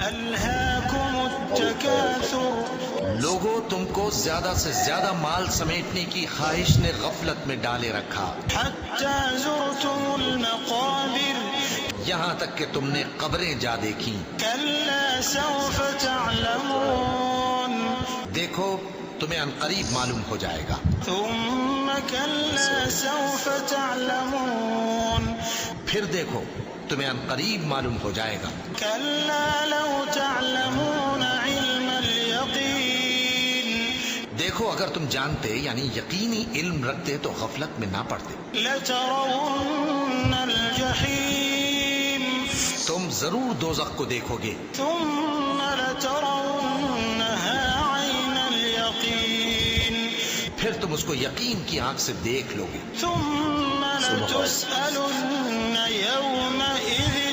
ألهاكم التكاثر لوگوں تم کو زیادہ سے زیادہ مال سمیٹنے کی خواہش نے غفلت میں ڈالے رکھا، حتى زرتم المقابر یہاں تک کہ تم نے قبریں جا دیکھیں۔ كلا سوف تعلمون دیکھو تمہیں عنقریب معلوم ہو جائے گا۔ ثم كلا سوف تعلمون پھر دیکھو تمہیں عنقریب معلوم ہو جائے گا۔ كلا لو تعلمون علم اليقين دیکھو اگر تم جانتے یعنی یقینی علم رکھتے تو غفلت میں نہ پڑتے، لترون الجحيم تم ضرور دوزخ کو دیکھو گے، ثم لترونها عين اليقين پھر تم اس کو یقین کی آنکھ سے دیکھ لو گے، ثم لتسألن يومئذ